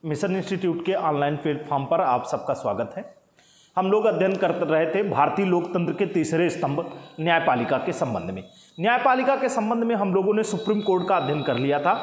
Mission institute के online platform पर आप सबका स्वागत है। हम लोग अध्ययन कर रहे थे भारतीय लोकतंत्र के तीसरे स्तंभ न्यायपालिका के संबंध में। न्यायपालिका के संबंध में हम लोगों ने सुप्रीम कोर्ट का अध्ययन कर लिया था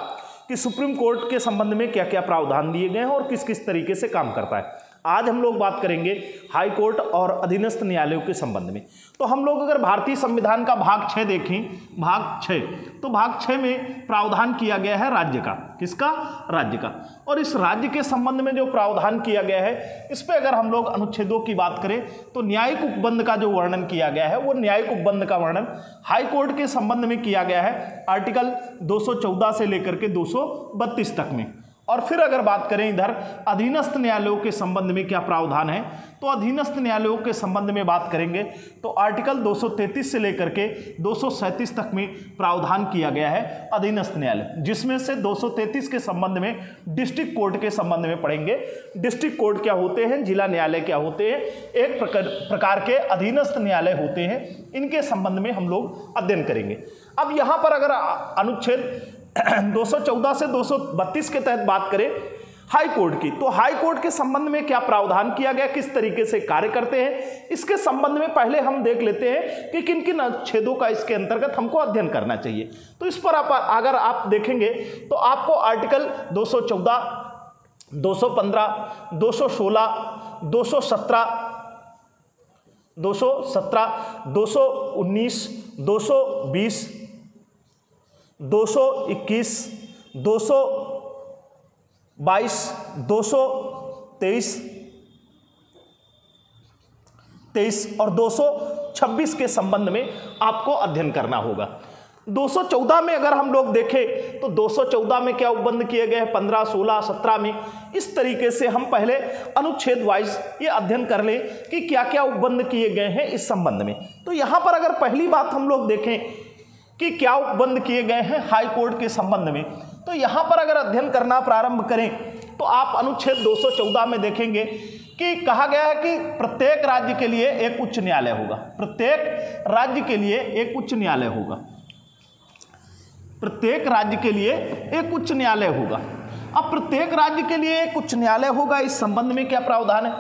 कि सुप्रीम कोर्ट के संबंध में क्या क्या प्रावधान दिए गए हैं और किस किस तरीके से काम करता है। आज हम लोग बात करेंगे हाई कोर्ट और अधीनस्थ न्यायालयों के संबंध में। तो हम लोग अगर भारतीय संविधान का भाग 6 देखें, भाग 6, तो भाग 6 में प्रावधान किया गया है राज्य का। किसका? राज्य का। और इस राज्य के संबंध में जो प्रावधान किया गया है, इस पे अगर हम लोग अनुच्छेदों की बात करें तो न्यायिक उपबंध का जो वर्णन किया गया है, वो न्यायिक उपबंध का वर्णन हाई कोर्ट के संबंध में किया गया है आर्टिकल 214 से लेकर के 232 तक में। और फिर अगर बात करें इधर अधीनस्थ न्यायालयों के संबंध में क्या प्रावधान है, तो अधीनस्थ न्यायालयों के संबंध में बात करेंगे तो आर्टिकल 233 से लेकर के 237 तक में प्रावधान किया गया है अधीनस्थ न्यायालय, जिसमें से 233 के संबंध में डिस्ट्रिक्ट कोर्ट के संबंध में पढ़ेंगे। डिस्ट्रिक्ट कोर्ट क्या होते हैं, जिला न्यायालय क्या होते हैं, एक प्रकार के अधीनस्थ न्यायालय होते हैं, इनके संबंध में हम लोग अध्ययन करेंगे। अब यहाँ पर अगर अनुच्छेद 214 से 232 के तहत बात करें हाई कोर्ट की, तो हाई कोर्ट के संबंध में क्या प्रावधान किया गया, किस तरीके से कार्य करते हैं, इसके संबंध में पहले हम देख लेते हैं कि किन किन अनुच्छेदों का इसके अंतर्गत हमको अध्ययन करना चाहिए। तो इस पर अगर आप देखेंगे तो आपको आर्टिकल 214, 215, 216, 217, 219, 220, 221, 222, 223 और 226 के संबंध में आपको अध्ययन करना होगा। 214 में अगर हम लोग देखें तो 214 में क्या उपबंध किए गए हैं, 15, 16, 17 में। इस तरीके से हम पहले अनुच्छेद वाइज ये अध्ययन कर लें कि क्या क्या उपबंध किए गए हैं इस संबंध में। तो यहाँ पर अगर पहली बात हम लोग देखें कि क्या उपबंध किए गए हैं हाई कोर्ट के संबंध में, तो यहाँ पर अगर अध्ययन करना प्रारंभ करें तो आप अनुच्छेद 214 में देखेंगे कि कहा गया है कि प्रत्येक राज्य के लिए एक उच्च न्यायालय होगा। प्रत्येक राज्य के लिए एक उच्च न्यायालय होगा। प्रत्येक राज्य के लिए एक उच्च न्यायालय होगा। अब प्रत्येक राज्य के लिए एक उच्च न्यायालय होगा, इस संबंध में क्या प्रावधान है,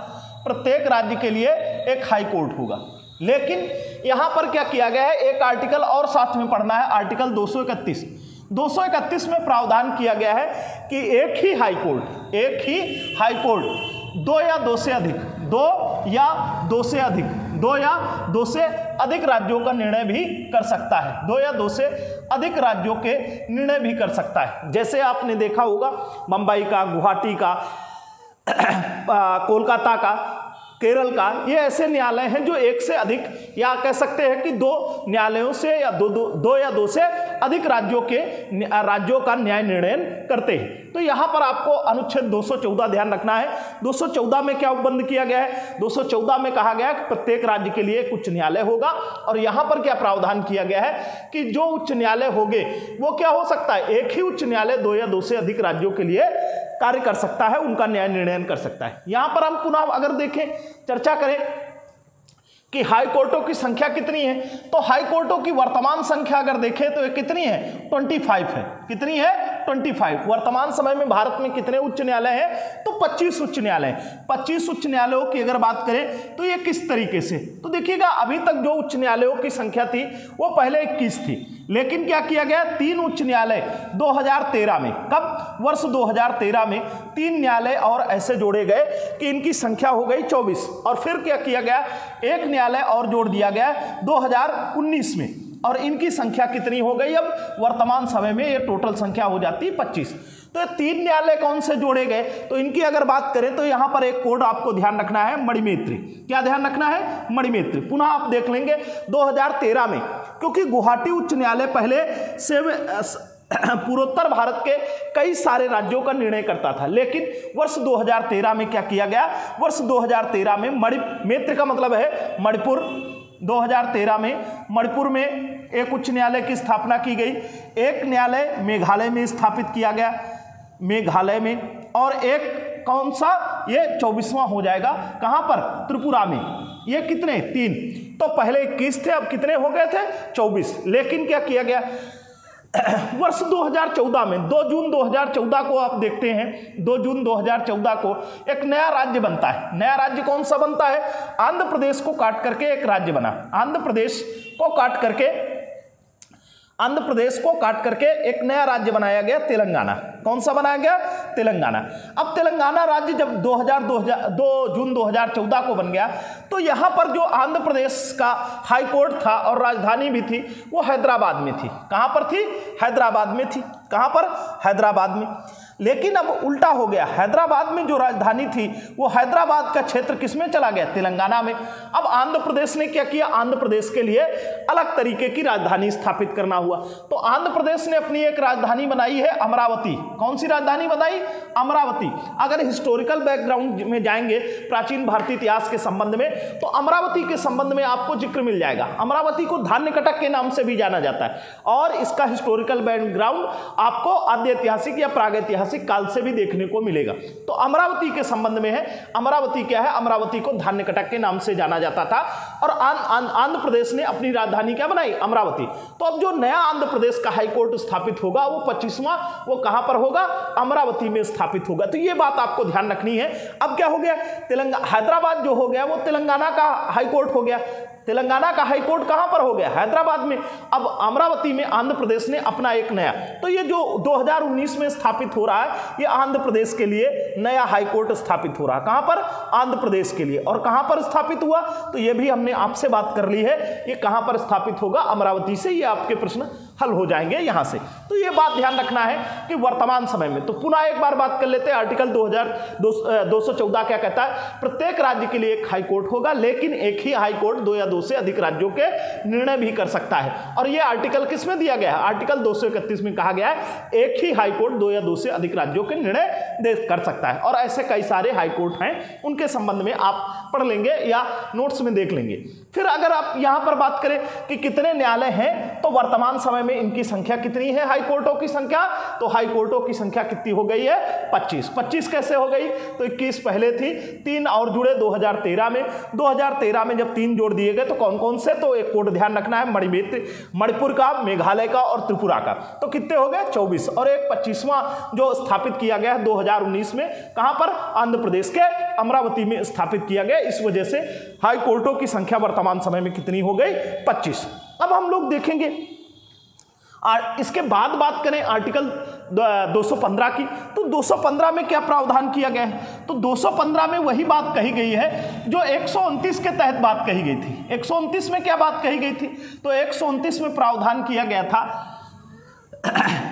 प्रत्येक राज्य के लिए एक हाई कोर्ट होगा। लेकिन यहां पर क्या किया गया है, एक आर्टिकल और साथ में पढ़ना है, आर्टिकल 231 में प्रावधान किया गया है कि एक ही हाई कोर्ट 2 या 2 से अधिक 2 से अधिक राज्यों का निर्णय भी कर सकता है। 2 या 2 से अधिक राज्यों के निर्णय भी कर सकता है। जैसे आपने देखा होगा मुंबई का, गुवाहाटी का, कोलकाता का, केरल का, ये ऐसे न्यायालय हैं जो एक से अधिक या कह सकते हैं कि 2 न्यायालयों से या 2 या 2 से अधिक राज्यों का न्याय निर्णय करते हैं। तो यहाँ पर आपको अनुच्छेद 214 ध्यान रखना है। 214 में क्या उपबंध किया गया है, 214 में कहा गया है कि प्रत्येक राज्य के लिए एक उच्च न्यायालय होगा। और यहाँ पर क्या प्रावधान किया गया है कि जो उच्च न्यायालय होंगे वो क्या हो सकता है, एक ही उच्च न्यायालय 2 या 2 से अधिक राज्यों के लिए कार्य कर सकता है, उनका न्याय निर्णय कर सकता है। यहां पर हम पुनः अगर देखें, चर्चा करें कि हाई कोर्टों की संख्या कितनी है, तो हाई कोर्टों की वर्तमान संख्या अगर देखें तो ये कितनी है, 25 है। कितनी है, 25। वर्तमान समय में भारत में कितने उच्च न्यायालय हैं, तो 25 उच्च न्यायालय। 25 उच्च न्यायालयों की अगर बात करें तो ये किस तरीके से, तो देखिएगा अभी तक जो उच्च न्यायालयों की संख्या थी वो पहले 21 थी, लेकिन क्या किया गया, 3 उच्च न्यायालय 2013 में, कब, वर्ष 2013 में 3 न्यायालय और ऐसे जोड़े गए कि इनकी संख्या हो गई 24। और फिर क्या किया गया, एक न्यायालय और जोड़ दिया गया 2019 में, और इनकी संख्या कितनी हो गई, अब वर्तमान समय में ये टोटल संख्या हो जाती है 25। तो ये 3 न्यायालय कौन से जोड़े गए, तो इनकी अगर बात करें तो यहाँ पर एक कोड आपको ध्यान रखना है, मणिमैत्री। क्या ध्यान रखना है, मणिमैत्री। पुनः आप देख लेंगे 2013 में, क्योंकि गुवाहाटी उच्च न्यायालय पहले से पूर्वोत्तर भारत के कई सारे राज्यों का निर्णय करता था, लेकिन वर्ष 2013 में क्या किया गया, वर्ष 2013 में मणिमैत्री का मतलब है मणिपुर। 2013 में मणिपुर में एक उच्च न्यायालय की स्थापना की गई। एक न्यायालय मेघालय में स्थापित किया गया, मेघालय में, और एक कौन सा, ये 24वां हो जाएगा, कहां पर, त्रिपुरा में। ये कितने, 3। तो पहले 21 थे, अब कितने हो गए थे, 24। लेकिन क्या किया गया, वर्ष 2014 में 2 जून 2014 को आप देखते हैं, 2 जून 2014 को एक नया राज्य बनता है। नया राज्य कौन सा बनता है? आंध्र प्रदेश को काट करके एक राज्य बना। आंध्र प्रदेश को काट करके एक नया राज्य बनाया गया, तेलंगाना। कौन सा बनाया गया? तेलंगाना। अब तेलंगाना राज्य जब 2 जून 2014 को बन गया, तो यहाँ पर जो आंध्र प्रदेश का हाई कोर्ट था और राजधानी भी थी, वो हैदराबाद में थी। कहाँ पर थी? हैदराबाद में थी। कहाँ पर? हैदराबाद में। लेकिन अब उल्टा हो गया, हैदराबाद में जो राजधानी थी वो हैदराबाद का क्षेत्र किसमें चला गया? तेलंगाना में। अब आंध्र प्रदेश ने क्या किया? आंध्र प्रदेश के लिए अलग तरीके की राजधानी स्थापित करना हुआ। तो आंध्र प्रदेश ने अपनी एक राजधानी बनाई है अमरावती। कौन सी राजधानी बनाई? अमरावती। अगर हिस्टोरिकल बैकग्राउंड में जाएंगे प्राचीन भारतीय इतिहास के संबंध में, तो अमरावती के संबंध में आपको जिक्र मिल जाएगा। अमरावती को धान्यकटक के नाम से भी जाना जाता है और इसका हिस्टोरिकल बैकग्राउंड आपको आद्य ऐतिहासिक या प्रागैतिहासिक काल से भी देखने को मिलेगा। तो अमरावती के संबंध में है। अमरावती क्या है? अमरावती को धान्यकटक के नाम से जाना जाता था और आंध्र प्रदेश ने अपनी राजधानी क्या बनाई? अमरावती। तो अब जो नया आंध्र प्रदेश का हाई कोर्ट स्थापित होगा वो 25वां, वो कहां पर होगा? अमरावती में स्थापित होगा। तो ये बात आपको ध्यान रखनी है। अब क्या हो गया? हैदराबाद जो हो गया वो तेलंगाना का हाई कोर्ट हो गया। तेलंगाना का हाई कोर्ट कहां पर हो गया? हैदराबाद में। अब अमरावती में आंध्र प्रदेश ने अपना एक नया, तो ये जो 2019 में स्थापित हो रहा है, ये आंध्र प्रदेश के लिए नया हाई कोर्ट स्थापित हो रहा है। कहां पर? आंध्र प्रदेश के लिए। और कहां पर स्थापित हुआ? तो ये भी हमने आपसे बात कर ली है, ये कहां पर स्थापित होगा? अमरावती से। ये आपके प्रश्न हल हो जाएंगे यहां से। तो ये बात ध्यान रखना है कि वर्तमान समय में, तो पुनः एक बार बात कर लेते हैं। आर्टिकल 214 क्या कहता है? प्रत्येक राज्य के लिए एक हाई कोर्ट होगा, लेकिन एक ही हाई कोर्ट 2 या 2 से अधिक राज्यों के निर्णय भी कर सकता है। और ये आर्टिकल किस में दिया गया है? आर्टिकल 231 में कहा गया है एक ही हाई कोर्ट 2 या 2 से अधिक राज्यों के निर्णय कर सकता है। और ऐसे कई सारे हाई कोर्ट हैं, उनके संबंध में आप पढ़ लेंगे या नोट्स में देख लेंगे। फिर अगर आप यहां पर बात करें कि कितने न्यायालय हैं, तो वर्तमान समय में इनकी संख्या कितनी है? हाई कोर्टों की संख्या, तो हाई कोर्टों की संख्या कितनी हो गई है? 25। 25 कैसे हो गई? तो 21 पहले थी, 3 और जुड़े 2013 में। 2013 में जब 3 जोड़ दिए गए तो कौन कौन से? तो एक कोड ध्यान रखना है, मणिपुर का, मेघालय का और त्रिपुरा का। तो कितने हो गए? 24। और एक 25वां जो स्थापित किया गया है 2019 में, कहां पर? आंध्र प्रदेश के अमरावती में स्थापित किया गया। इस वजह से हाई कोर्टों की संख्या वर्तमान समय में कितनी हो गई? 25। अब हम लोग देखेंगे इसके बाद बात करें आर्टिकल 215 की, तो 215 में क्या प्रावधान किया गया है? तो 215 में वही बात कही गई है जो 129 के तहत बात कही गई थी। 129 में क्या बात कही गई थी? तो 129 में प्रावधान किया गया था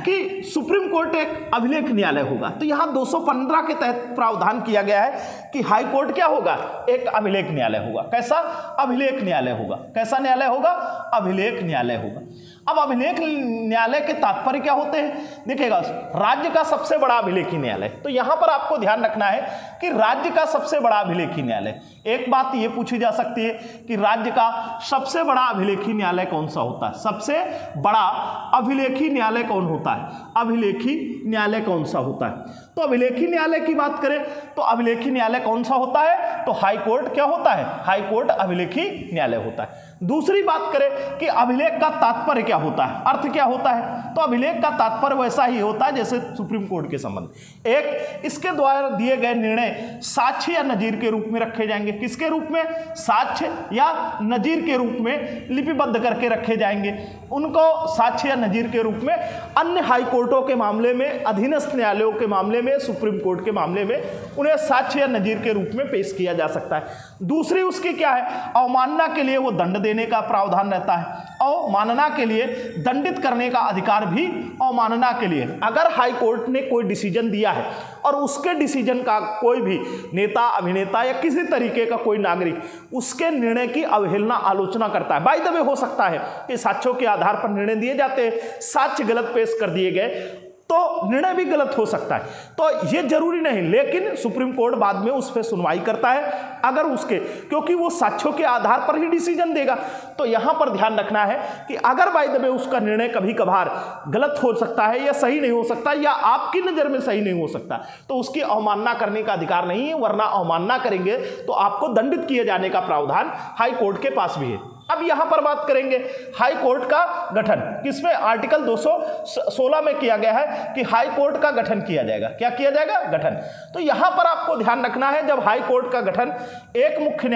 कि सुप्रीम कोर्ट एक अभिलेख न्यायालय होगा। तो यहां 215 के तहत प्रावधान किया गया है कि हाई कोर्ट क्या होगा? एक अभिलेख न्यायालय होगा। कैसा? अभिलेख न्यायालय होगा। कैसा न्यायालय होगा? अभिलेख न्यायालय होगा। अब अभिलेख न्यायालय के तात्पर्य क्या होते हैं? देखिएगा, राज्य का सबसे बड़ा अभिलेखी न्यायालय। तो यहां पर आपको ध्यान रखना है कि राज्य का सबसे बड़ा अभिलेखी न्यायालय। एक बात यह पूछी जा सकती है कि राज्य का सबसे बड़ा अभिलेखी न्यायालय कौन सा होता है? सबसे बड़ा अभिलेखी न्यायालय कौन होता है? अभिलेखी न्यायालय कौन सा होता है? तो अभिलेखी न्यायालय की बात करें तो अभिलेखी न्यायालय कौन सा होता है? तो हाई कोर्ट क्या होता है? हाई कोर्ट अभिलेखी न्यायालय होता है। दूसरी बात करें कि अभिलेख का तात्पर्य क्या होता है, अर्थ क्या होता है? तो अभिलेख का तात्पर्य वैसा ही होता है जैसे सुप्रीम कोर्ट के संबंध। एक, इसके द्वारा दिए गए निर्णय साक्ष्य या नजीर के रूप में रखे जाएंगे। किसके रूप में? साक्ष्य या नजीर के रूप में लिपिबद्ध करके रखे जाएंगे। उनको साक्ष्य या नजीर के रूप में अन्य हाई कोर्टों के मामले में, अधीनस्थ न्यायालयों के मामले में, सुप्रीम कोर्ट के मामले में उन्हें साक्ष्य या नजीर के रूप में पेश किया जा सकता है। दूसरी उसकी क्या है? अवमानना के लिए वो दंड देने का प्रावधान रहता है। अवमानना के लिए दंडित करने का अधिकार भी अवमानना के लिए, अगर हाई कोर्ट ने कोई डिसीजन दिया है और उसके डिसीजन का कोई भी नेता, अभिनेता या किसी तरीके का कोई नागरिक उसके निर्णय की अवहेलना, आलोचना करता है, बाय द वे हो सकता है कि साक्ष्यों के आधार पर निर्णय दिए जाते हैं, साक्ष्य गलत पेश कर दिए गए तो निर्णय भी गलत हो सकता है। तो ये जरूरी नहीं, लेकिन सुप्रीम कोर्ट बाद में उस पर सुनवाई करता है अगर उसके, क्योंकि वो साक्ष्यों के आधार पर ही डिसीजन देगा। तो यहां पर ध्यान रखना है कि अगर बाय द वे उसका निर्णय कभी कभार गलत हो सकता है या सही नहीं हो सकता या आपकी नजर में सही नहीं हो सकता, तो उसकी अवमानना करने का अधिकार नहीं है, वरना अवमानना करेंगे तो आपको दंडित किए जाने का प्रावधान हाई कोर्ट के पास भी है। अब यहां पर बात करेंगे हाई कोर्ट का गठन, किसमें, आर्टिकल 216 में किया गया है कि हाई कोर्ट का गठन किया जाएगा। क्या किया जाएगा, गठन। तो यहां पर आपको ध्यान रखना है, जब हाई कोर्ट का गठन एक मुख्य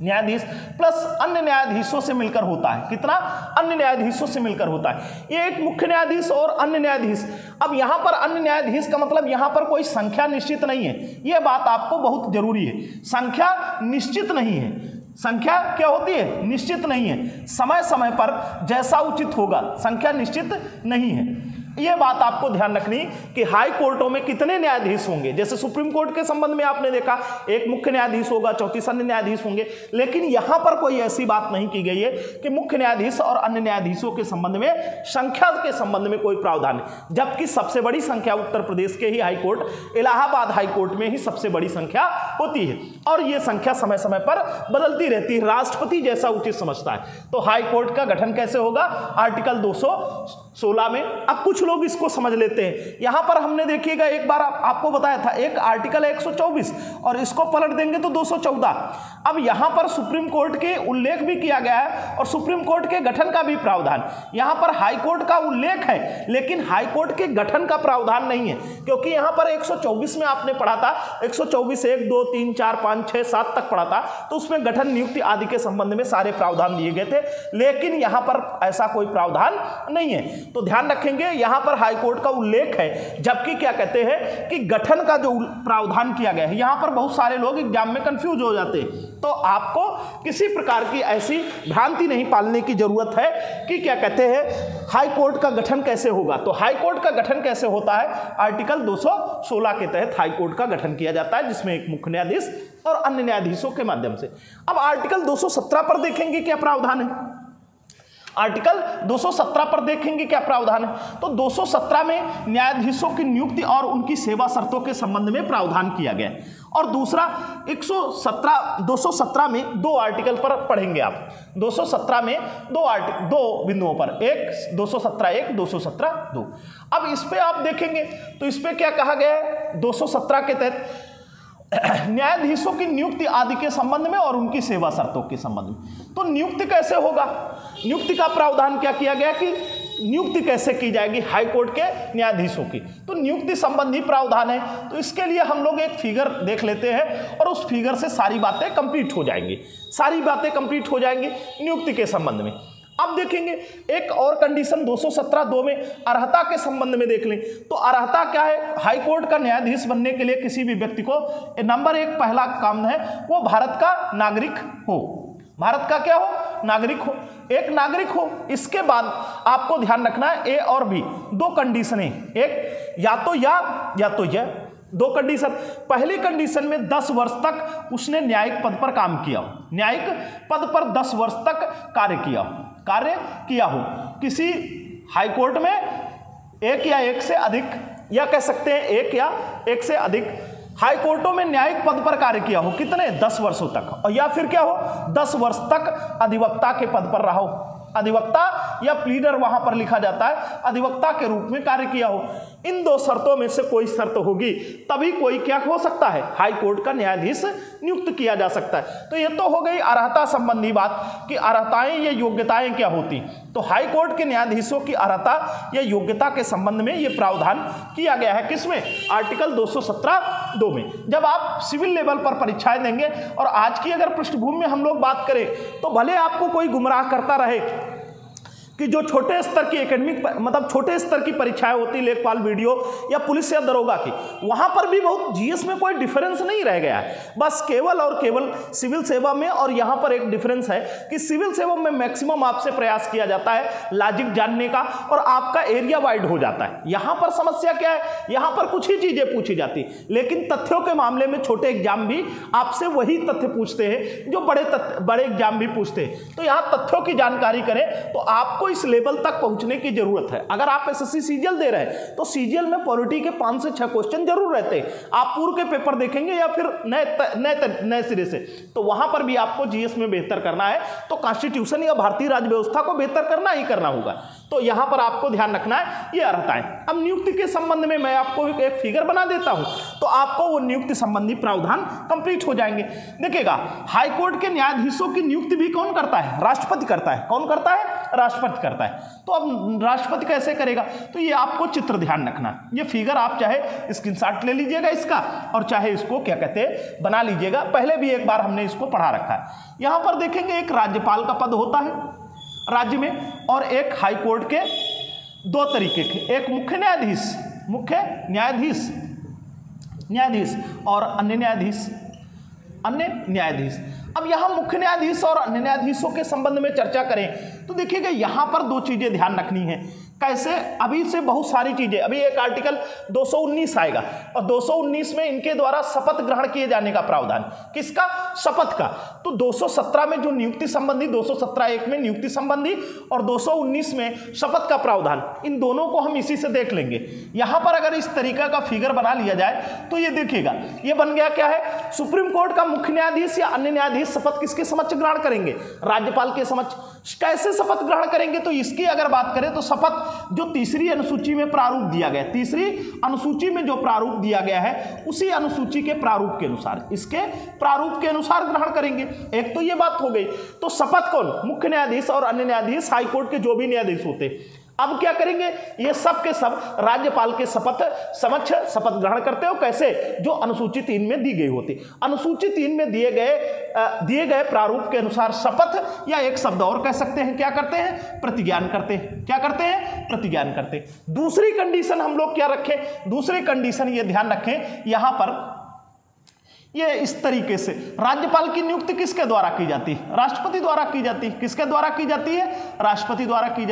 न्यायाधीश प्लस अन्य न्यायाधीशों से मिलकर होता है। कितना, अन्य न्यायाधीशों से मिलकर होता है। ये एक मुख्य न्यायाधीश और अन्य न्यायाधीश। अब यहां पर अन्य न्यायाधीश का मतलब यहां पर कोई संख्या निश्चित नहीं है, यह बात आपको बहुत जरूरी है। संख्या निश्चित नहीं है, संख्या क्या होती है, निश्चित नहीं है। समय समय पर जैसा उचित होगा, संख्या निश्चित नहीं है। यह बात आपको ध्यान रखनी कि हाई कोर्टों में कितने न्यायाधीश होंगे। जैसे सुप्रीम कोर्ट के संबंध में आपने देखा एक मुख्य न्यायाधीश होगा, 34 अन्य न्यायाधीश होंगे, लेकिन यहां पर कोई ऐसी बात नहीं की गई है कि मुख्य न्यायाधीश और अन्य न्यायाधीशों के संबंध में संख्या के संबंध में कोई प्रावधान है। जबकि सबसे बड़ी संख्या उत्तर प्रदेश के ही high court, Allahabad high court में ही सबसे बड़ी संख्या होती है, और यह संख्या समय समय पर बदलती रहती है, राष्ट्रपति जैसा उचित समझता है। तो हाई कोर्ट का गठन कैसे होगा, आर्टिकल 216 में। अब कुछ लोग इसको समझ लेते हैं। यहां पर हमने देखिएगा एक बार आपको बताया था, एक आर्टिकल 124 और इसको पलट देंगे तो 214। अब यहां पर सुप्रीम कोर्ट के उल्लेख भी किया गया है और सुप्रीम कोर्ट के गठन का भी प्रावधान। यहां पर हाई कोर्ट का उल्लेख है, लेकिन हाई कोर्ट के गठन का प्रावधान नहीं है, क्योंकि यहां पर 124 में आपने पढ़ा था, 124 1 2 3 4 5 6 7 तक पढ़ा था, तो उसमें गठन, नियुक्ति आदि के संबंध में सारे प्रावधान दिए गए थे, लेकिन यहां पर ऐसा कोई प्रावधान नहीं है। तो ध्यान रखेंगे, यहां पर हाई कोर्ट का उल्लेख है, जबकि क्या कहते हैं कि गठन का जो प्रावधान किया गया है। यहां पर बहुत सारे लोग एग्जाम में कंफ्यूज हो जाते हैं, तो आपको किसी प्रकार की ऐसी भ्रांति नहीं पालने की जरूरत है कि क्या कहते हैं हाई कोर्ट का गठन कैसे होगा। तो हाई कोर्ट का गठन कैसे होता है, आर्टिकल 216 के तहत हाई कोर्ट का गठन किया जाता है, जिसमें एक मुख्य न्यायाधीश और अन्य न्यायाधीशों के माध्यम से। अब आर्टिकल 217 पर देखेंगे क्या प्रावधान है। आर्टिकल 217 पर देखेंगे क्या प्रावधान है। तो 217 में न्यायाधीशों की नियुक्ति और उनकी सेवा शर्तों के संबंध में प्रावधान किया गया है। और दूसरा 217 में दो आर्टिकल पर पढ़ेंगे आप। 217 में दो बिंदुओं पर, एक 217 1 217 2। अब इस पे आप देखेंगे तो इस पे क्या कहा गया है, 217 के तहत न्यायाधीशों की नियुक्ति आदि के संबंध में और उनकी सेवा शर्तों के संबंध में। तो नियुक्ति कैसे होगा, नियुक्ति का प्रावधान क्या किया गया कि नियुक्ति कैसे की जाएगी हाई कोर्ट के न्यायाधीशों की। तो नियुक्ति संबंधी प्रावधान है, तो इसके लिए हम लोग एक फिगर देख लेते हैं और उस फिगर से सारी बातें कंप्लीट हो जाएंगी, नियुक्ति के संबंध में। अब देखेंगे एक और कंडीशन 217(2) में अर्हता के संबंध में देख लें। तो अर्हता क्या है, हाई कोर्ट का न्यायाधीश बनने के लिए किसी भी व्यक्ति को नंबर 1 पहला काम है वो भारत का नागरिक हो। भारत का क्या हो, नागरिक हो, एक नागरिक हो। इसके बाद आपको ध्यान रखना है ए और बी दो कंडीशन है, एक या तो यह दो कंडीशन। पहली कंडीशन में 10 वर्ष तक उसने न्यायिक पद पर काम किया हो, न्यायिक पद पर 10 वर्ष तक कार्य किया हो किसी हाई कोर्ट में, एक या एक से अधिक, या कह सकते हैं एक या एक से अधिक हाई कोर्टों में न्यायिक पद पर कार्य किया हो, कितने 10 वर्षों तक, और या फिर क्या हो 10 वर्ष तक अधिवक्ता के पद पर रहा हो, अधिवक्ता या प्लीडर वहां पर लिखा जाता है, अधिवक्ता के रूप में कार्य किया हो। इन दो शर्तों में से कोई शर्त होगी तभी कोई क्या हो सकता है, हाई कोर्ट का न्यायाधीश नियुक्त किया जा सकता है। तो ये तो हो गई अर्हता संबंधी बात कि अर्हताएं या योग्यताएं क्या होती। तो हाई कोर्ट के न्यायाधीशों की अर्हता या योग्यता के संबंध में ये प्रावधान किया गया है, किसमें, आर्टिकल 217(2) में। जब आप सिविल लेवल पर परीक्षाएं देंगे, और आज की अगर पृष्ठभूमि में हम लोग बात करें तो भले आपको कोई गुमराह करता रहे कि जो छोटे स्तर की एकेडमिक मतलब छोटे स्तर की परीक्षाएं होती, लेखपाल, वीडियो या पुलिस या दरोगा की, वहां पर भी बहुत जीएस में कोई डिफरेंस नहीं रह गया है। बस केवल और केवल सिविल सेवा में और यहां पर एक डिफरेंस है कि सिविल सेवा में मैक्सिमम आपसे प्रयास किया जाता है लॉजिक जानने का और आपका एरिया वाइड हो जाता है। यहां पर समस्या क्या है, यहां पर कुछ ही चीजें पूछी जाती, लेकिन तथ्यों के मामले में छोटे एग्जाम भी आपसे वही तथ्य पूछते हैं जो बड़े एग्जाम भी पूछते हैं। तो यहां तथ्यों की जानकारी करें तो आपको इस लेवल तक पहुंचने की जरूरत है। अगर आप एसएससी सीजीएल दे रहे हैं तो सीजीएल में पॉलिटी के 5 से 6 क्वेश्चन जरूर रहते हैं। आप पूर्व के पेपर देखेंगे या फिर नए सिरे से, तो वहां पर भी आपको जीएस में बेहतर करना है तो कॉन्स्टिट्यूशन या भारतीय राज्य व्यवस्था को बेहतर करना ही करना होगा। तो यहां पर आपको ध्यान रखना है ये अर्हताएं। अब नियुक्ति के संबंध में मैं आपको एक फिगर बना देता हूं, तो आपको वो नियुक्ति संबंधी प्रावधान कंप्लीट हो जाएंगे। देखिएगा, हाईकोर्ट के न्यायाधीशों की नियुक्ति भी कौन करता है? राष्ट्रपति करता है। कौन करता है? राष्ट्रपति करता है। तो अब राष्ट्रपति कैसे करेगा? तो ये आपको चित्र ध्यान रखना, ये फिगर आप चाहे स्क्रीनशॉट ले लीजिएगा इसका, और चाहे इसको क्या कहते हैं बना लीजिएगा। पहले भी एक बार हमने इसको पढ़ा रखा है। यहां पर देखेंगे एक राज्यपाल का पद होता है राज्य में, और एक हाईकोर्ट के दो तरीके के, एक मुख्य न्यायाधीश और अन्य न्यायाधीश। अब यहां मुख्य न्यायाधीश और अन्य न्यायाधीशों के संबंध में चर्चा करें तो देखिएगा यहां पर दो चीजें ध्यान रखनी है। कैसे? अभी से बहुत सारी चीजें, अभी एक आर्टिकल 219 आएगा, और 219 में इनके द्वारा शपथ ग्रहण किए जाने का प्रावधान। किसका? शपथ का। तो 217 में जो नियुक्ति संबंधी, 217(1) में नियुक्ति संबंधी और 219 में शपथ का प्रावधान, इन दोनों को हम इसी से देख लेंगे। यहां पर अगर इस तरीका का फिगर बना लिया जाए तो ये देखिएगा, ये बन गया क्या है? सुप्रीम कोर्ट का मुख्य न्यायाधीश या अन्य न्यायाधीश शपथ किसके समक्ष ग्रहण करेंगे? राज्यपाल के समक्ष। कैसे शपथ ग्रहण करेंगे? तो इसकी अगर बात करें तो शपथ जो तीसरी अनुसूची में प्रारूप दिया गया है, तीसरी अनुसूची में जो प्रारूप दिया गया है उसी अनुसूची के प्रारूप के अनुसार, इसके प्रारूप के अनुसार ग्रहण करेंगे। एक तो ये बात हो गई। तो शपथ कौन? मुख्य न्यायाधीश और अन्य न्यायाधीश, हाईकोर्ट के जो भी न्यायाधीश होते। अब क्या करेंगे? ये सब के सब राज्यपाल के समक्ष शपथ ग्रहण करते हो। कैसे? जो अनुसूची 3 में दी गई होती, अनुसूची 3 में दिए गए प्रारूप के अनुसार शपथ, या एक शब्द और कह सकते हैं, क्या करते हैं? प्रतिज्ञान करते हैं। क्या करते हैं? प्रतिज्ञान करते हैं। दूसरी कंडीशन हम लोग क्या रखें? दूसरी कंडीशन ये ध्यान रखें, यहां पर ये इस तरीके से राज्यपाल की नियुक्ति किसके द्वारा की जाती है? राष्ट्रपति द्वारा की जाती है। किसके द्वारा की जाती है? राष्ट्रपति द्वारा की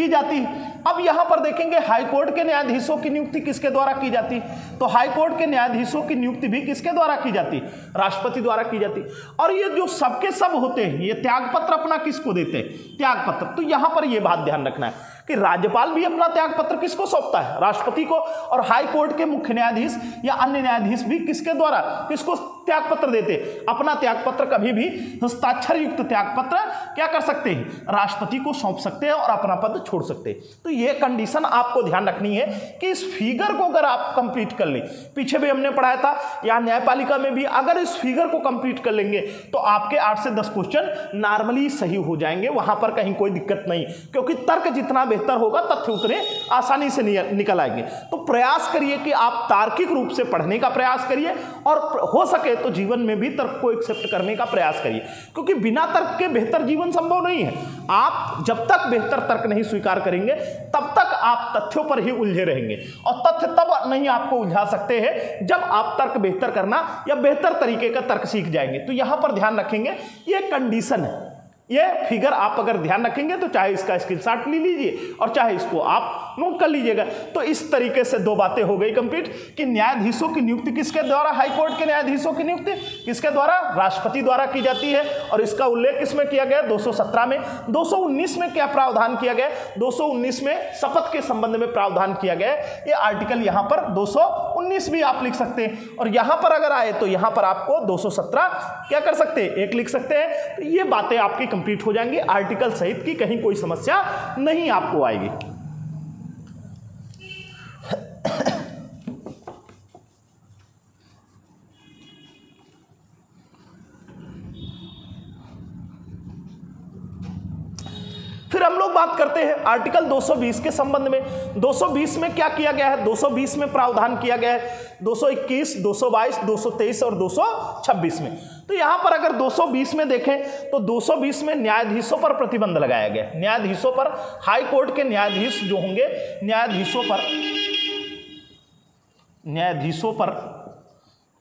जाती है। अब यहां पर देखेंगे हाईकोर्ट के न्यायाधीशों की नियुक्ति किसके द्वारा की जाती है? तो हाईकोर्ट के न्यायाधीशों की नियुक्ति भी किसके द्वारा की जाती है? राष्ट्रपति द्वारा की जाती है। और ये जो सबके सब होते हैं, ये त्यागपत्र अपना किसको देते हैं? त्यागपत्र। तो यहां पर ये बात ध्यान रखना है कि राज्यपाल भी अपना त्यागपत्र किसको सौंपता है? राष्ट्रपति को। और हाईकोर्ट के मुख्य न्यायाधीश या अन्य न्यायाधीश भी किसके द्वारा, किसको त्यागपत्र देते? अपना त्यागपत्र, कभी भी हस्ताक्षर युक्त त्यागपत्र क्या कर सकते हैं? राष्ट्रपति को सौंप सकते हैं और अपना पद छोड़ सकते हैं। तो ये कंडीशन आपको ध्यान रखनी है कि इस फिगर को अगर आप कंप्लीट कर लें, पीछे भी हमने पढ़ाया था, यहाँ न्यायपालिका में भी अगर इस फिगर को कंप्लीट कर लेंगे तो आपके 8 से 10 क्वेश्चन नॉर्मली सही हो जाएंगे। वहां पर कहीं कोई दिक्कत नहीं, क्योंकि तर्क जितना बेहतर होगा तथ्य उतने आसानी से निकल आएंगे। तो प्रयास करिए कि आप तार्किक रूप से पढ़ने का प्रयास करिए, और हो सके तो जीवन में भी तर्क को एक्सेप्ट करने का प्रयास करिए, क्योंकि बिना तर्क के बेहतर जीवन संभव नहीं है। आप जब तक बेहतर तर्क नहीं स्वीकार करेंगे तब तक आप तथ्यों पर ही उलझे रहेंगे, और तथ्य तब नहीं आपको उलझा सकते हैं जब आप तर्क बेहतर करना या बेहतर तरीके का तर्क सीख जाएंगे। तो यहां पर ध्यान रखेंगे, ये कंडीशन है। ये फिगर आप अगर ध्यान रखेंगे तो चाहे इसका स्क्रीनशॉट ले लीजिए और चाहे इसको आप नोट कर लीजिएगा। तो इस तरीके से दो बातें हो गई कंप्लीट कि न्यायाधीशों की नियुक्ति किसके द्वारा, हाईकोर्ट के न्यायाधीशों की नियुक्ति किसके द्वारा, राष्ट्रपति द्वारा की जाती है। और इसका उल्लेख किसमें किया गया, 217 में। 219 में क्या प्रावधान किया गया, 219 में शपथ के संबंध में प्रावधान किया गया। ये आर्टिकल यहां पर 219 भी आप लिख सकते हैं, और यहां पर अगर आए तो यहां पर आपको 217 क्या कर सकते हैं, एक लिख सकते हैं। तो ये बातें आपकी कंप्लीट हो जाएंगी, आर्टिकल सहित की कहीं कोई समस्या नहीं आपको आएगी। फिर हम लोग बात करते हैं आर्टिकल 220 के संबंध में। 220 में क्या किया गया है, 220 में प्रावधान किया गया है 221, 222, 223 और 226 में। तो यहां पर अगर 220 में देखें तो 220 में न्यायाधीशों पर प्रतिबंध लगाया गया। न्यायाधीशों पर, हाई कोर्ट के न्यायाधीश जो होंगे, न्यायाधीशों पर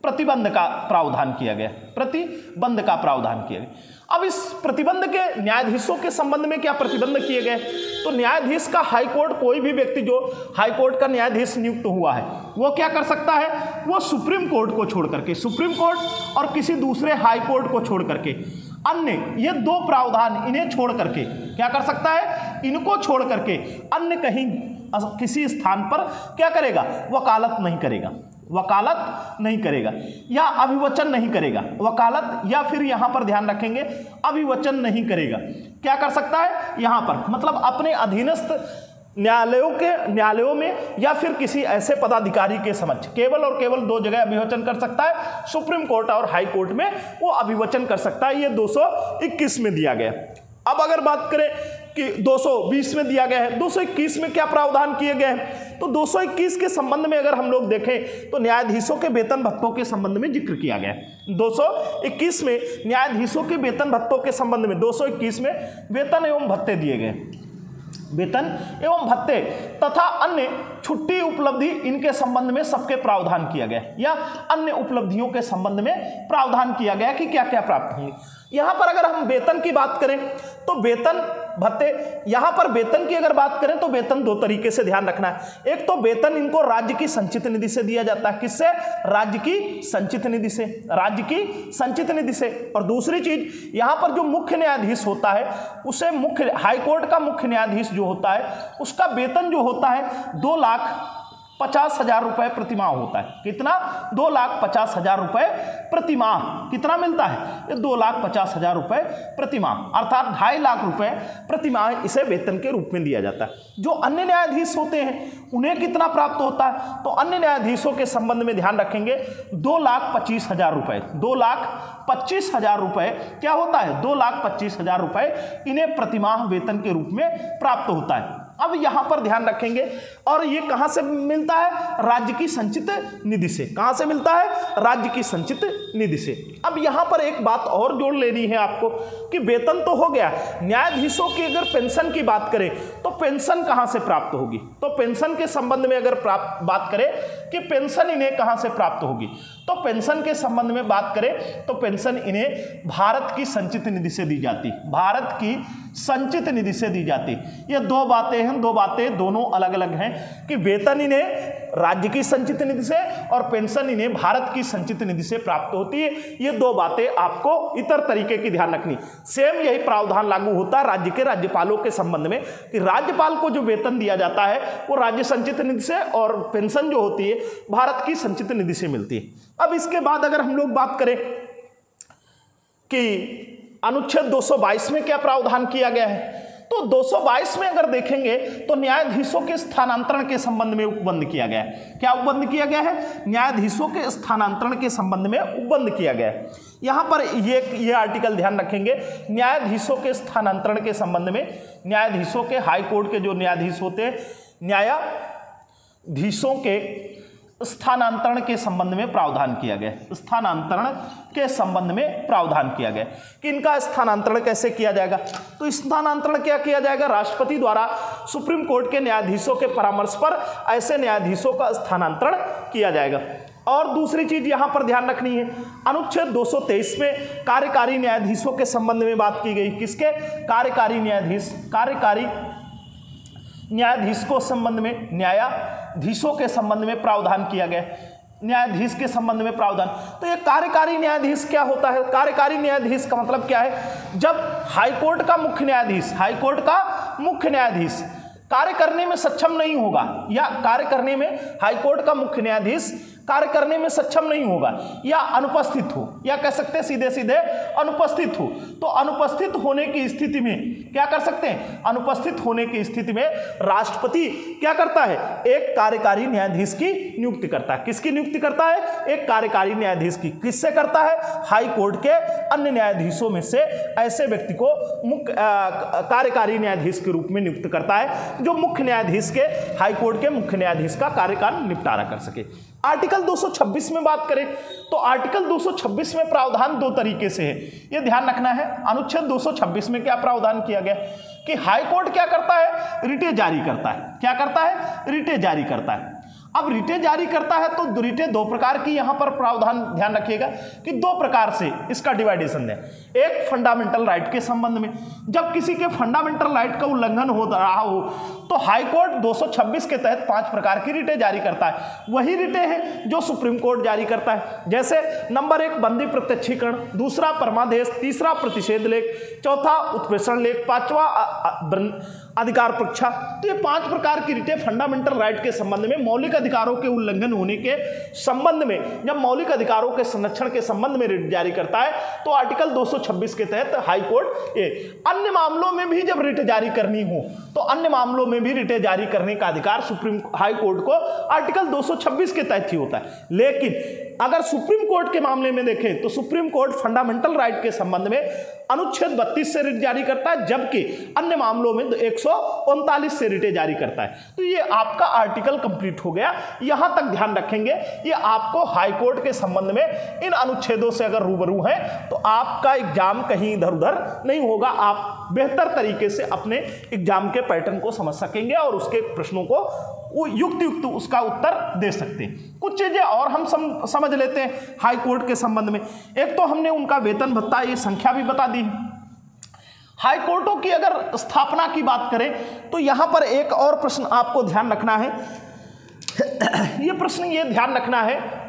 प्रतिबंध का प्रावधान किया गया, प्रतिबंध का प्रावधान किया गया। अब इस प्रतिबंध के न्यायाधीशों के संबंध में क्या प्रतिबंध किए गए, तो न्यायाधीश का हाईकोर्ट, कोई भी व्यक्ति जो हाईकोर्ट का न्यायाधीश नियुक्त हुआ है वो क्या कर सकता है, वो सुप्रीम कोर्ट को छोड़ करके, सुप्रीम कोर्ट और किसी दूसरे हाईकोर्ट को छोड़ करके, अन्य ये दो प्रावधान इन्हें छोड़ करके क्या कर सकता है, इनको छोड़ करके अन्य कहीं किसी स्थान पर क्या करेगा, वकालत नहीं करेगा। वकालत नहीं करेगा या अभिवचन नहीं करेगा। वकालत या फिर यहां पर ध्यान रखेंगे अभिवचन नहीं करेगा। क्या कर सकता है यहां पर, मतलब अपने अधीनस्थ न्यायालयों में या फिर किसी ऐसे पदाधिकारी के समक्ष केवल और केवल 2 जगह अभिवचन कर सकता है, सुप्रीम कोर्ट और हाई कोर्ट में वो अभिवचन कर सकता है। ये 221 में दिया गया। अब अगर बात करें कि 220 में दिया गया है, 221 में क्या प्रावधान किए गए हैं, तो 221 के संबंध में अगर हम लोग देखें तो न्यायाधीशों के वेतन भत्तों के संबंध में जिक्र किया गया है। 221 में न्यायाधीशों के वेतन भत्तों के संबंध में 221 में वेतन एवं भत्ते दिए गए, वेतन एवं भत्ते तथा अन्य छुट्टी उपलब्धि इनके संबंध में सबके प्रावधान किया गया, या अन्य उपलब्धियों के संबंध में प्रावधान किया गया कि क्या क्या प्राप्त होंगे। यहां पर अगर हम वेतन की बात करें तो वेतन भत्ते, यहां पर वेतन की अगर बात करें तो वेतन 2 तरीके से ध्यान रखना है। एक तो वेतन इनको राज्य की संचित निधि से दिया जाता है। किससे? राज्य की संचित निधि से, राज्य की संचित निधि से। और दूसरी चीज यहां पर जो मुख्य न्यायाधीश होता है उसे मुख्य हाईकोर्ट का मुख्य न्यायाधीश जो होता है उसका वेतन जो होता है 2,50,000 रुपए प्रतिमाह होता है। कितना? 2,50,000 रुपए प्रतिमाह। कितना मिलता है? ये 2,50,000 रुपए प्रतिमाह, अर्थात 2.5 लाख रुपए प्रतिमाह इसे वेतन के रूप में दिया जाता है। जो अन्य न्यायाधीश होते हैं उन्हें कितना प्राप्त होता है, तो अन्य न्यायाधीशों के संबंध में ध्यान रखेंगे 2,25,000 रुपए, 2,25,000 रुपए क्या होता है? 2,25,000 रुपए इन्हें प्रतिमाह वेतन के रूप में प्राप्त होता है। अब यहां पर ध्यान रखेंगे, और ये कहां से मिलता है? राज्य की संचित निधि से। कहां से मिलता है? राज्य की संचित निधि से। अब यहां पर एक बात और जोड़ लेनी है आपको कि वेतन तो हो गया, न्यायाधीशों की अगर पेंशन की बात करें तो पेंशन कहां से प्राप्त होगी, तो पेंशन के संबंध में अगर बात करें कि पेंशन इन्हें कहां से प्राप्त होगी, तो पेंशन के संबंध में बात करें तो पेंशन इन्हें भारत की संचित निधि से दी जाती, भारत की संचित निधि से दी जाती। ये 2 बातें हैं, 2 बातें दोनों अलग अलग हैं कि वेतन इन्हें राज्य की संचित निधि से और पेंशन इन्हें भारत की संचित निधि से प्राप्त होती है। ये 2 बातें आपको इतर तरीके की ध्यान रखनी। सेम यही प्रावधान लागू होता है राज्य के राज्यपालों के संबंध में कि राज्यपाल को जो वेतन दिया जाता है वो राज्य संचित निधि से और पेंशन जो होती है भारत की संचित निधि से मिलती है। अब इसके बाद अगर हम लोग बात करें कि अनुच्छेद 222 में क्या प्रावधान किया गया है, तो 222 में अगर देखेंगे तो न्यायाधीशों के स्थानांतरण के संबंध में उपबंध किया गया है। क्या उपबंध किया गया है? न्यायाधीशों के स्थानांतरण के संबंध में उपबंध किया गया है। यहां पर ये आर्टिकल ध्यान रखेंगे, न्यायाधीशों के स्थानांतरण के संबंध में, न्यायाधीशों के हाई कोर्ट के जो न्यायाधीश होते हैं, न्यायाधीशों के स्थानांतरण के संबंध में प्रावधान किया गया। स्थानांतरण के संबंध में प्रावधान किया गया कि इनका स्थानांतरण कैसे किया जाएगा, तो स्थानांतरण क्या किया जाएगा? राष्ट्रपति द्वारा सुप्रीम कोर्ट के न्यायाधीशों के परामर्श पर ऐसे न्यायाधीशों का स्थानांतरण किया जाएगा। और दूसरी चीज यहां पर ध्यान रखनी है, अनुच्छेद 223 में कार्यकारी न्यायाधीशों के संबंध में बात की गई। किसके? कार्यकारी न्यायाधीश, कार्यकारी न्यायाधीश को संबंध में, न्यायाधीशों के संबंध में प्रावधान किया गया, न्यायाधीश के संबंध में प्रावधान। तो ये कार्यकारी न्यायाधीश क्या होता है? कार्यकारी न्यायाधीश का मतलब क्या है? जब हाईकोर्ट का मुख्य न्यायाधीश, हाईकोर्ट का मुख्य न्यायाधीश कार्य करने में सक्षम नहीं होगा, या कार्य करने में हाईकोर्ट का मुख्य न्यायाधीश कार्य करने में सक्षम नहीं होगा, या अनुपस्थित हो, या कह सकते हैं सीधे सीधे अनुपस्थित हो, तो अनुपस्थित होने की स्थिति में क्या कर सकते हैं? अनुपस्थित होने की स्थिति में राष्ट्रपति क्या करता है? एक कार्यकारी न्यायाधीश की नियुक्ति करता है। किसकी नियुक्ति करता है? एक कार्यकारी न्यायाधीश की। किससे करता है? हाई कोर्ट के अन्य न्यायाधीशों में से ऐसे व्यक्ति को मुख्य कार्यकारी न्यायाधीश के रूप में नियुक्त करता है जो मुख्य न्यायाधीश के, हाई कोर्ट के मुख्य न्यायाधीश का कार्यकाल निपटारा कर सके। आर्टिकल 226 में बात करें तो आर्टिकल 226 में प्रावधान 2 तरीके से है, यह ध्यान रखना है। अनुच्छेद 226 में क्या प्रावधान किया गया कि हाई कोर्ट क्या करता है? रिटे जारी करता है। क्या करता है? रिटे जारी करता है। अब रिटे जारी करता है तो रिटे 2 प्रकार की यहां पर प्रावधान ध्यान रखिएगा कि 2 प्रकार से इसका डिवाइडेशन है। एक फंडामेंटल राइट के संबंध में, जब किसी के फंडामेंटल राइट का उल्लंघन हो रहा हो तो हाई कोर्ट 226 के तहत 5 प्रकार की रिटे जारी करता है। वही रिटे हैं जो सुप्रीम कोर्ट जारी करता है, जैसे नंबर 1 बंदी प्रत्यक्षीकरण, दूसरा परमादेश, तीसरा प्रतिषेध लेख, चौथा उत्प्रेषण लेख, 5वां अधिकार परीक्षा। तो ये 5 प्रकार की रिटें फंडामेंटल राइट के संबंध में, मौलिक अधिकारों के उल्लंघन होने के संबंध में, जब मौलिक अधिकारों के संरक्षण के संबंध में रिट जारी करता है तो आर्टिकल 226 के तहत हाई कोर्ट अन्य मामलों में भी जब रिट जारी करनी हो तो अन्य मामलों में भी रिटें जारी करने का अधिकार सुप्रीम हाई कोर्ट को आर्टिकल 226 के तहत ही होता है। लेकिन अगर सुप्रीम कोर्ट के मामले में देखें तो सुप्रीम कोर्ट फंडामेंटल राइट के संबंध में अनुच्छेद 32 से रिट जारी करता है, जबकि अन्य मामलों में 139 से रिटें जारी करता है। तो ये आपका आर्टिकल कंप्लीट हो गया। यहां तक ध्यान रखेंगे, ये आपको हाई कोर्ट के संबंध में इन अनुच्छेदों से अगर रूबरू हैं तो आपका एग्जाम कहीं इधर उधर नहीं होगा, आप बेहतर तरीके से अपने एग्जाम के पैटर्न को समझ सकेंगे और उसके प्रश्नों को युक्त उसका उत्तर दे सकते हैं। कुछ चीजें और हम समझ लेते हैं हाई कोर्ट के संबंध में। एक तो हमने उनका वेतन भत्ता ये संख्या भी बता दी। हाई कोर्टों की अगर स्थापना की बात करें तो यहां पर एक और प्रश्न आपको ध्यान रखना है। ये प्रश्न ये ध्यान रखना है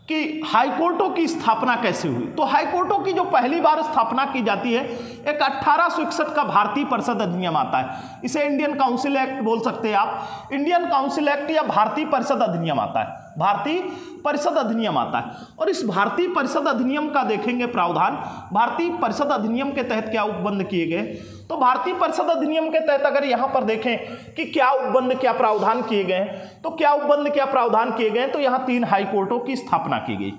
कि हाई कोर्टों की स्थापना कैसे हुई। तो हाई कोर्टों की जो पहली बार स्थापना की जाती है, एक 1861 का भारतीय परिषद अधिनियम आता है। इसे इंडियन काउंसिल एक्ट बोल सकते हैं आप, इंडियन काउंसिल एक्ट या भारतीय परिषद अधिनियम आता है, भारतीय परिषद अधिनियम आता है। और इस भारतीय परिषद अधिनियम का देखेंगे प्रावधान, भारतीय परिषद अधिनियम के तहत क्या उपबंध किए गए। तो भारतीय परिषद अधिनियम के तहत अगर यहां पर देखें कि क्या उपबंध क्या प्रावधान किए गए, तो क्या उपबंध क्या प्रावधान किए गए, तो यहां 3 हाई कोर्टों की स्थापना की गई।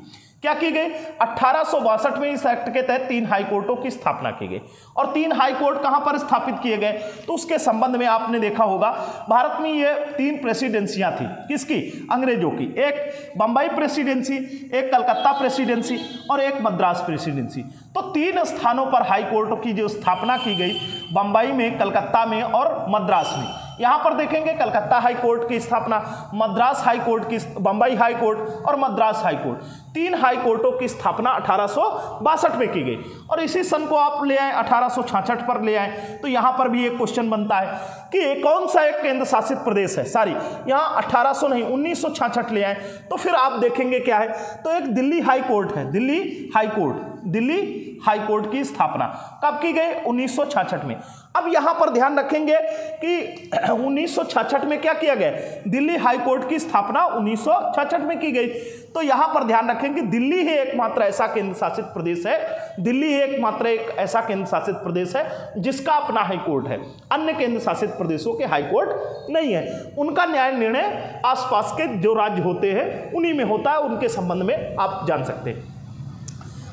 क्या की गई? 1862 में इस एक्ट के तहत 3 हाई कोर्टों की स्थापना की गई। और 3 हाई कोर्ट कहां पर स्थापित किए गए, तो उसके संबंध में आपने देखा होगा भारत में ये 3 प्रेसिडेंसियां थी। किसकी? अंग्रेजों की। एक बंबई प्रेसिडेंसी, एक कलकत्ता प्रेसिडेंसी और एक मद्रास प्रेसिडेंसी। तो 3 स्थानों पर हाई कोर्ट की जो स्थापना की गई, बंबई में, कलकत्ता में और मद्रास में। यहां पर देखेंगे कलकत्ता हाई कोर्ट की स्थापना, मद्रास हाई कोर्ट की, बंबई हाई कोर्ट और मद्रास हाई कोर्ट, 3 हाई कोर्टों की स्थापना 1862 में की गई। और इसी सन को आप ले आए 1866 पर ले आए। तो यहां पर भी एक क्वेश्चन बनता है कि कौन सा एक केंद्र शासित प्रदेश है, सॉरी यहां 1800 नहीं 1966 ले आए। तो फिर आप देखेंगे क्या है, तो एक दिल्ली हाई कोर्ट है, Delhi high court, Delhi high court की स्थापना कब की गई? 1966 में। अब यहां पर ध्यान रखेंगे कि 1966 में क्या किया गया, दिल्ली हाई कोर्ट की स्थापना 1966 में की गई। तो यहां पर ध्यान रखेंगे दिल्ली ही एकमात्र ऐसा केंद्र शासित प्रदेश है, दिल्ली ही एकमात्र एक ऐसा केंद्र शासित प्रदेश है जिसका अपना हाई कोर्ट है। अन्य केंद्र शासित प्रदेशों के हाई कोर्ट नहीं है, उनका न्याय निर्णय आसपास के जो राज्य होते हैं उन्हीं में होता है, उनके संबंध में आप जान सकते हैं।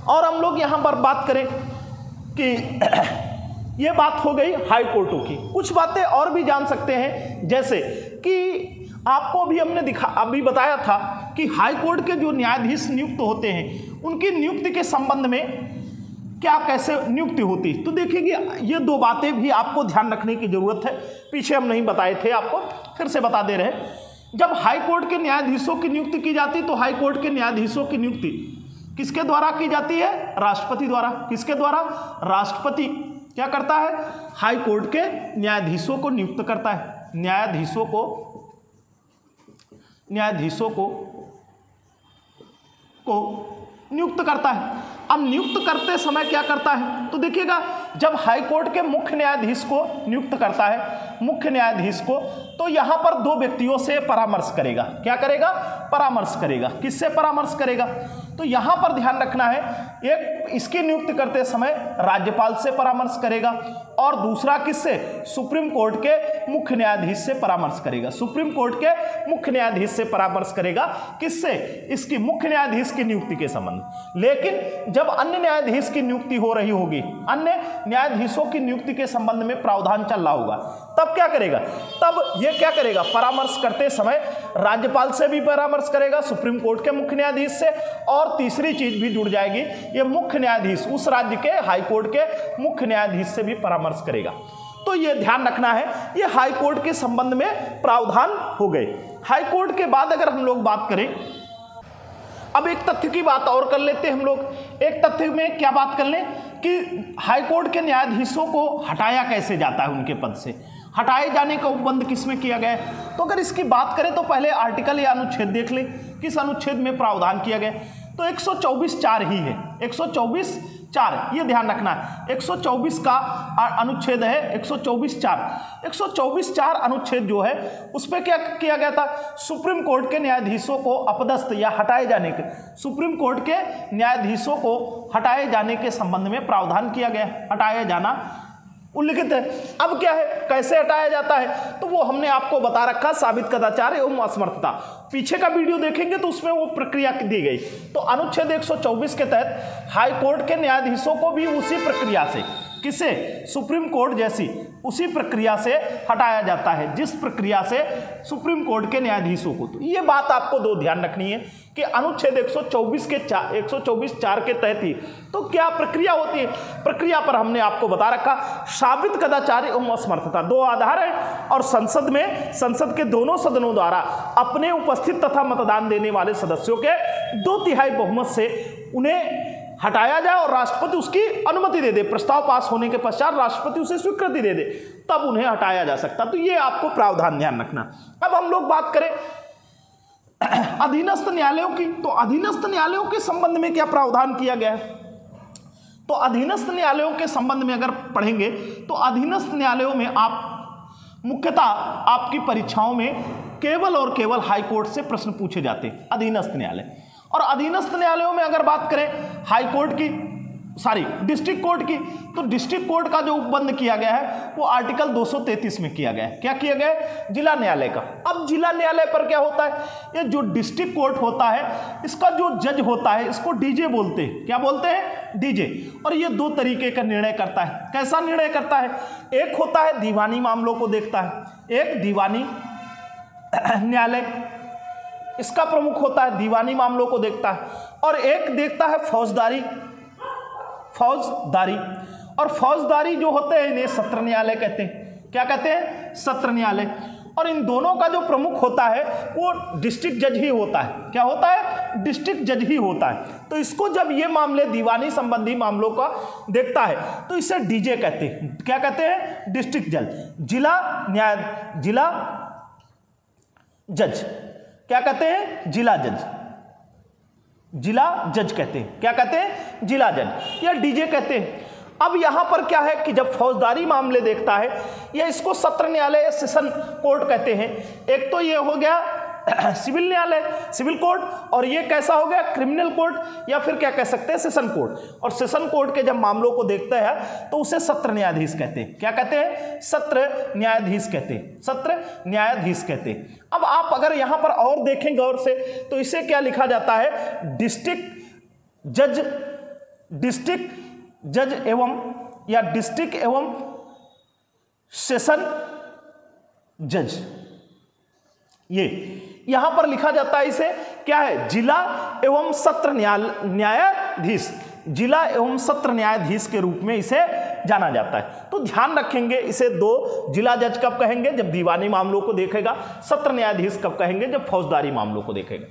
और हम लोग यहां पर बात करें कि ये बात हो गई हाई कोर्टों की। कुछ बातें और भी जान सकते हैं, जैसे कि आपको भी हमने अभी बताया था कि हाई कोर्ट के जो न्यायाधीश नियुक्त होते हैं उनकी नियुक्ति के संबंध में क्या कैसे नियुक्ति होती। तो देखिए ये 2 बातें भी आपको ध्यान रखने की जरूरत है, पीछे हम नहीं बताए थे, आपको फिर से बता दे रहे हैं। जब हाई कोर्ट के न्यायाधीशों की नियुक्ति की जाती तो हाई कोर्ट के न्यायाधीशों की नियुक्ति किसके द्वारा की जाती है? राष्ट्रपति द्वारा। किसके द्वारा? राष्ट्रपति क्या करता है? हाई कोर्ट के न्यायाधीशों को नियुक्त करता है, न्यायाधीशों को नियुक्त करता है। अब नियुक्त करते समय क्या करता है, तो देखिएगा जब हाई कोर्ट के मुख्य न्यायाधीश को नियुक्त करता है, मुख्य न्यायाधीश को, तो यहां पर 2 व्यक्तियों से परामर्श करेगा। क्या करेगा? परामर्श करेगा। किससे परामर्श करेगा? तो यहां पर ध्यान रखना है, एक इसकी नियुक्ति करते समय राज्यपाल से परामर्श करेगा और दूसरा किससे? सुप्रीम कोर्ट के मुख्य न्यायाधीश से परामर्श करेगा। सुप्रीम कोर्ट के मुख्य न्यायाधीश से परामर्श करेगा किससे? इसकी मुख्य न्यायाधीश की नियुक्ति के संबंध। लेकिन जब अन्य न्यायाधीश की नियुक्ति हो रही होगी, अन्य न्यायाधीशों की नियुक्ति के संबंध में प्रावधान चल रहा होगा, तब क्या करेगा? तब ये क्या करेगा? परामर्श करते समय राज्यपाल से भी परामर्श करेगा, सुप्रीम कोर्ट के मुख्य न्यायाधीश से, और तीसरी चीज भी जुड़ जाएगी, ये मुख्य न्यायाधीश उस राज्य के हाई कोर्ट के मुख्य न्यायाधीश से भी परामर्श करेगा। तो ये ध्यान रखना है, ये हाई कोर्ट के संबंध में प्रावधान हो गए। हाई कोर्ट के बाद अगर हम लोग बात करें, अब एक तथ्य की बात और कर लेते हैं हम लोग। एक तथ्य में क्या बात कर लें कि हाई कोर्ट के न्यायाधीशों को हटाया कैसे जाता है उनके पद से, हटाए जाने का उपबंध किसमें किया गया है। तो अगर इसकी बात करें तो पहले आर्टिकल या अनुच्छेद देख लें, किस अनुच्छेद में प्रावधान किया गया। तो 124(4) ही है, 124 4, ये ध्यान रखना है। 124 का अनुच्छेद है 124(4) अनुच्छेद जो है उस पर क्या किया गया था, सुप्रीम कोर्ट के न्यायाधीशों को अपदस्थ या हटाए जाने के, सुप्रीम कोर्ट के न्यायाधीशों को हटाए जाने के संबंध में प्रावधान किया गया। हटाया जाना उल्लिखित है। अब क्या है, कैसे हटाया जाता है, तो वो हमने आपको बता रखा, साबित कदाचार एवं असमर्थता। पीछे का वीडियो देखेंगे तो उसमें वो प्रक्रिया दी गई। तो अनुच्छेद 124 के तहत हाई कोर्ट के न्यायाधीशों को भी उसी प्रक्रिया से, किसे, सुप्रीम कोर्ट जैसी उसी प्रक्रिया से हटाया जाता है जिस प्रक्रिया से सुप्रीम कोर्ट के न्यायाधीशों को। तो ये बात आपको दो ध्यान रखनी है कि अनुच्छेद 124(4) के तहत ही तो क्या प्रक्रिया होती है। प्रक्रिया पर हमने आपको बता रखा, साबित कदाचार एवं असमर्थता 2 आधार है और संसद के दोनों सदनों द्वारा अपने उपस्थित तथा मतदान देने वाले सदस्यों के 2/3 बहुमत से उन्हें हटाया जाए और राष्ट्रपति उसकी अनुमति दे दे। प्रस्ताव पास होने के पश्चात राष्ट्रपति उसे स्वीकृति दे दे, तब उन्हें हटाया जा सकता। तो ये आपको प्रावधान ध्यान रखना। अब हम लोग बात करें अधीनस्थ न्यायालयों की, तो अधीनस्थ न्यायालयों के संबंध में क्या प्रावधान किया गया है। तो अधीनस्थ न्यायालयों के संबंध में अगर पढ़ेंगे तो अधीनस्थ न्यायालयों में आप मुख्यतः आपकी परीक्षाओं में केवल और केवल हाई कोर्ट से प्रश्न पूछे जाते हैं, अधीनस्थ न्यायालय। और अधीनस्थ न्यायालयों में अगर बात करें हाई कोर्ट की, डिस्ट्रिक्ट कोर्ट की, तो डिस्ट्रिक्ट कोर्ट का जो उपबंध किया गया है वो आर्टिकल 233 में किया गया है। क्या किया गया है, जिला न्यायालय का। अब जिला न्यायालय पर क्या होता है, ये जो डिस्ट्रिक्ट कोर्ट होता है इसका जो जज होता है इसको डीजे बोलते हैं। क्या बोलते हैं, डीजे। और ये 2 तरीके का निर्णय करता है। कैसा निर्णय करता है, एक होता है दीवानी मामलों को देखता है, एक दीवानी न्यायालय इसका प्रमुख होता है, दीवानी मामलों को देखता है, और एक देखता है फौजदारी। और फौजदारी जो होते हैं इन्हें सत्र न्यायालय कहते हैं। क्या कहते हैं, सत्र न्यायालय। और इन दोनों का जो प्रमुख होता है वो डिस्ट्रिक्ट जज ही होता है। क्या होता है, डिस्ट्रिक्ट जज ही होता है। तो इसको जब ये मामले दीवानी संबंधी मामलों का देखता है तो इसे डीजे कहते हैं। क्या कहते हैं, डिस्ट्रिक्ट जज। जिला जज क्या कहते हैं, जिला जज कहते हैं। क्या कहते हैं, जिला जज या डीजे कहते हैं। अब यहां पर क्या है कि जब फौजदारी मामले देखता है या इसको सत्र न्यायालय या सेशन कोर्ट कहते हैं। एक तो ये हो गया सिविल न्यायालय, सिविल कोर्ट, और ये कैसा हो गया, क्रिमिनल कोर्ट, या फिर क्या कह सकते हैं, सेशन कोर्ट। और सेशन कोर्ट के जब मामलों को देखते हैं तो उसे सत्र न्यायाधीश कहते हैं। क्या कहते हैं, सत्र न्यायाधीश कहते हैं। सत्र न्यायाधीश कहते हैं। अब आप अगर यहां पर और देखें गौर से तो इसे क्या लिखा जाता है, डिस्ट्रिक्ट जज एवं या डिस्ट्रिक्ट एवं सेशन जज। ये यहां पर लिखा जाता है, इसे क्या है, जिला एवं सत्र न्यायाधीश, जिला एवं सत्र न्यायाधीश के रूप में इसे जाना जाता है। तो ध्यान रखेंगे, इसे 2 जिला जज कब कहेंगे, जब दीवानी मामलों को देखेगा। सत्र न्यायाधीश कब कहेंगे, जब फौजदारी मामलों को देखेगा।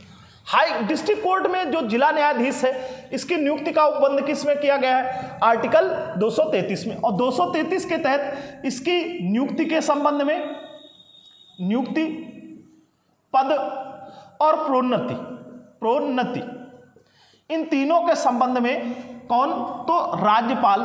हाई डिस्ट्रिक्ट कोर्ट में जो जिला न्यायाधीश है इसकी नियुक्ति का उपबंध किस में किया गया है, आर्टिकल 233 में। और 233 के तहत इसकी नियुक्ति के संबंध में नियुक्ति, पद और प्रोन्नति इन तीनों के संबंध में कौन, तो राज्यपाल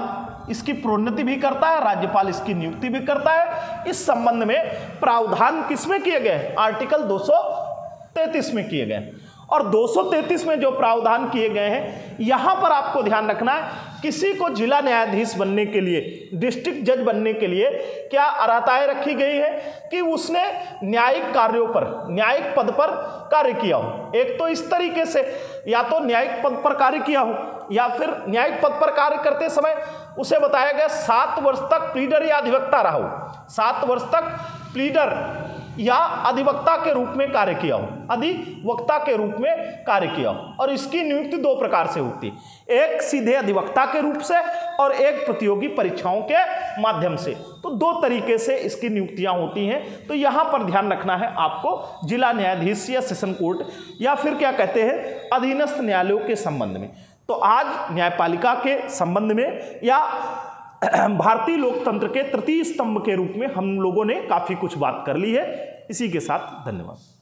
इसकी प्रोन्नति भी करता है, राज्यपाल इसकी नियुक्ति भी करता है। इस संबंध में प्रावधान किसमें किए गए, आर्टिकल 233 में किए गए। और 233 में जो प्रावधान किए गए हैं यहां पर आपको ध्यान रखना है, किसी को जिला न्यायाधीश बनने के लिए, डिस्ट्रिक्ट जज बनने के लिए क्या अर्हताएं रखी गई है कि उसने न्यायिक कार्यों पर, न्यायिक पद पर कार्य किया हो। एक तो इस तरीके से या तो न्यायिक पद पर कार्य किया हो, या फिर न्यायिक पद पर कार्य करते समय उसे बताया गया 7 वर्ष तक प्लीडर या अधिवक्ता रहा हो, 7 वर्ष तक प्लीडर या अधिवक्ता के रूप में कार्य किया हो, अधिवक्ता के रूप में कार्य किया हो। और इसकी नियुक्ति 2 प्रकार से होती है, एक सीधे अधिवक्ता के रूप से और एक प्रतियोगी परीक्षाओं के माध्यम से। तो 2 तरीके से इसकी नियुक्तियां होती हैं। तो यहां पर ध्यान रखना है आपको जिला न्यायाधीश या सेशन कोर्ट या फिर क्या कहते हैं अधीनस्थ न्यायालयों के संबंध में। तो आज न्यायपालिका के संबंध में या भारतीय लोकतंत्र के तृतीय स्तंभ के रूप में हम लोगों ने काफी कुछ बात कर ली है। इसी के साथ धन्यवाद।